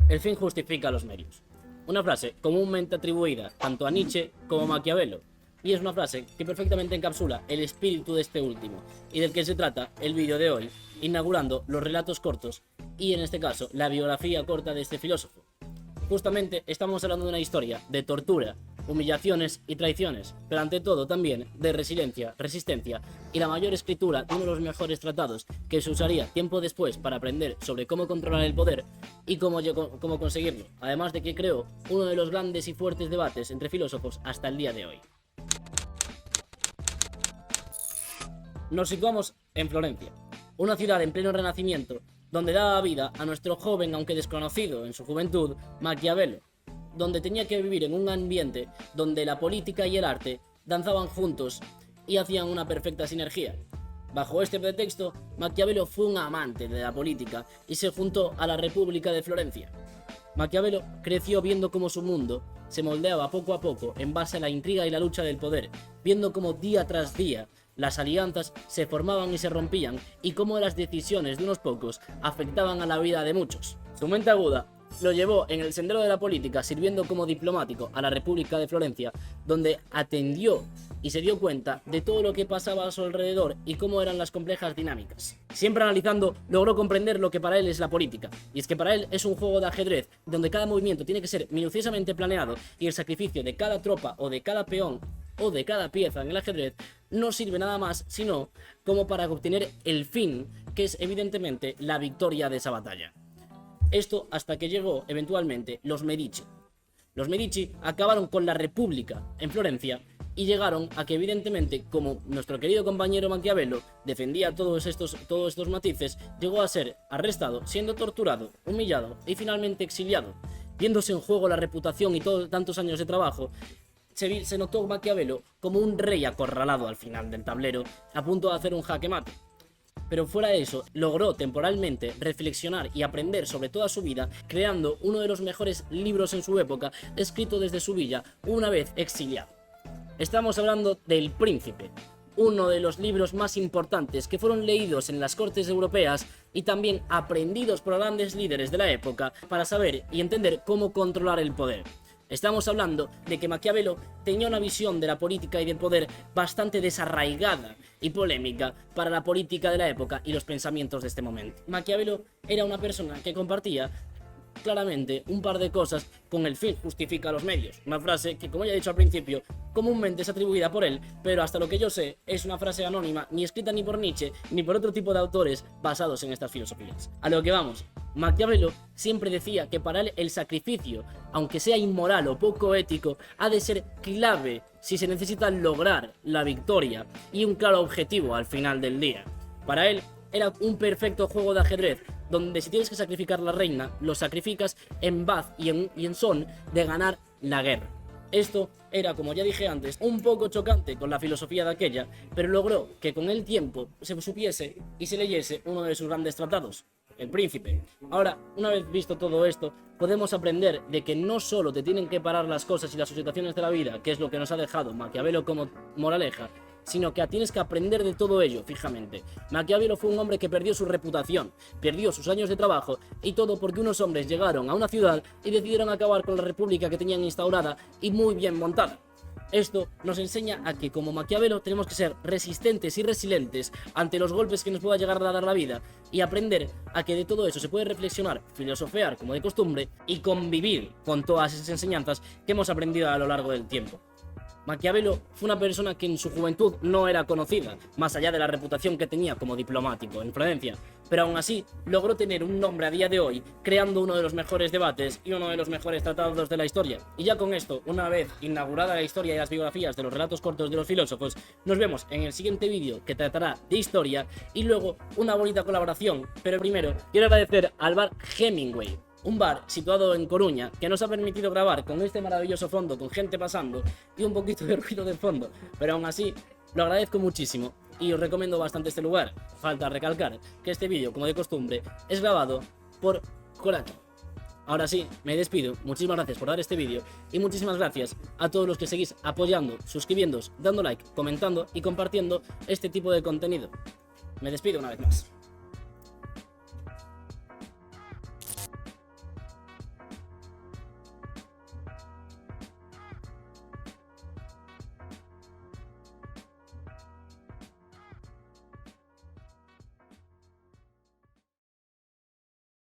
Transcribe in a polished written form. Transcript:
El fin justifica los medios. Una frase comúnmente atribuida tanto a Nietzsche como a Maquiavelo, y es una frase que perfectamente encapsula el espíritu de este último, y del que se trata el vídeo de hoy, inaugurando los relatos cortos, y en este caso la biografía corta de este filósofo. Justamente estamos hablando de una historia de tortura, humillaciones y traiciones, pero ante todo también de resiliencia, resistencia y la mayor escritura de uno de los mejores tratados que se usaría tiempo después para aprender sobre cómo controlar el poder y cómo conseguirlo, además de que creó uno de los grandes y fuertes debates entre filósofos hasta el día de hoy. Nos situamos en Florencia, una ciudad en pleno renacimiento, donde daba vida a nuestro joven, aunque desconocido en su juventud, Maquiavelo, donde tenía que vivir en un ambiente donde la política y el arte danzaban juntos y hacían una perfecta sinergia. Bajo este pretexto, Maquiavelo fue un amante de la política y se juntó a la República de Florencia. Maquiavelo creció viendo cómo su mundo se moldeaba poco a poco en base a la intriga y la lucha del poder, viendo cómo día tras día las alianzas se formaban y se rompían, y cómo las decisiones de unos pocos afectaban a la vida de muchos. Su mente aguda lo llevó en el sendero de la política, sirviendo como diplomático a la República de Florencia, donde atendió y se dio cuenta de todo lo que pasaba a su alrededor y cómo eran las complejas dinámicas. Siempre analizando, logró comprender lo que para él es la política, y es que para él es un juego de ajedrez, donde cada movimiento tiene que ser minuciosamente planeado, y el sacrificio de cada tropa o de cada peón o de cada pieza en el ajedrez no sirve nada más sino como para obtener el fin, que es evidentemente la victoria de esa batalla. Esto hasta que llegó eventualmente los Medici. Los Medici acabaron con la República en Florencia y llegaron a que evidentemente, como nuestro querido compañero Maquiavelo defendía todos estos matices, llegó a ser arrestado, siendo torturado, humillado y finalmente exiliado. Viéndose en juego la reputación y tantos años de trabajo, se notó Maquiavelo como un rey acorralado al final del tablero, a punto de hacer un jaque mate. Pero fuera de eso, logró temporalmente reflexionar y aprender sobre toda su vida, creando uno de los mejores libros en su época, escrito desde su villa, una vez exiliado. Estamos hablando del Príncipe, uno de los libros más importantes que fueron leídos en las cortes europeas y también aprendidos por grandes líderes de la época para saber y entender cómo controlar el poder. Estamos hablando de que Maquiavelo tenía una visión de la política y del poder bastante desarraigada y polémica para la política de la época y los pensamientos de este momento. Maquiavelo era una persona que compartía claramente un par de cosas con el fin justifica los medios. Una frase que, como ya he dicho al principio, comúnmente es atribuida por él, pero hasta lo que yo sé es una frase anónima, ni escrita ni por Nietzsche ni por otro tipo de autores basados en estas filosofías. A lo que vamos, Maquiavelo siempre decía que para él el sacrificio, aunque sea inmoral o poco ético, ha de ser clave si se necesita lograr la victoria y un claro objetivo al final del día. Para él era un perfecto juego de ajedrez, donde si tienes que sacrificar la reina, lo sacrificas en paz y en son de ganar la guerra. Esto era, como ya dije antes, un poco chocante con la filosofía de aquella, pero logró que con el tiempo se supiese y se leyese uno de sus grandes tratados, El Príncipe. Ahora, una vez visto todo esto, podemos aprender de que no solo te tienen que parar las cosas y las situaciones de la vida, que es lo que nos ha dejado Maquiavelo como moraleja, sino que tienes que aprender de todo ello fijamente. Maquiavelo fue un hombre que perdió su reputación, perdió sus años de trabajo, y todo porque unos hombres llegaron a una ciudad y decidieron acabar con la república que tenían instaurada y muy bien montada. Esto nos enseña a que, como Maquiavelo, tenemos que ser resistentes y resilientes ante los golpes que nos pueda llegar a dar la vida, y aprender a que de todo eso se puede reflexionar, filosofear como de costumbre y convivir con todas esas enseñanzas que hemos aprendido a lo largo del tiempo. Maquiavelo fue una persona que en su juventud no era conocida, más allá de la reputación que tenía como diplomático en Florencia, pero aún así logró tener un nombre a día de hoy, creando uno de los mejores debates y uno de los mejores tratados de la historia. Y ya con esto, una vez inaugurada la historia y las biografías de los relatos cortos de los filósofos, nos vemos en el siguiente vídeo, que tratará de historia, y luego una bonita colaboración. Pero primero, quiero agradecer al bar Hemingway, un bar situado en Coruña, que nos ha permitido grabar con este maravilloso fondo, con gente pasando y un poquito de ruido de fondo, pero aún así lo agradezco muchísimo y os recomiendo bastante este lugar. Falta recalcar que este vídeo, como de costumbre, es grabado por Corato. Ahora sí, me despido, muchísimas gracias por dar este vídeo y muchísimas gracias a todos los que seguís apoyando, suscribiéndoos, dando like, comentando y compartiendo este tipo de contenido. Me despido una vez más.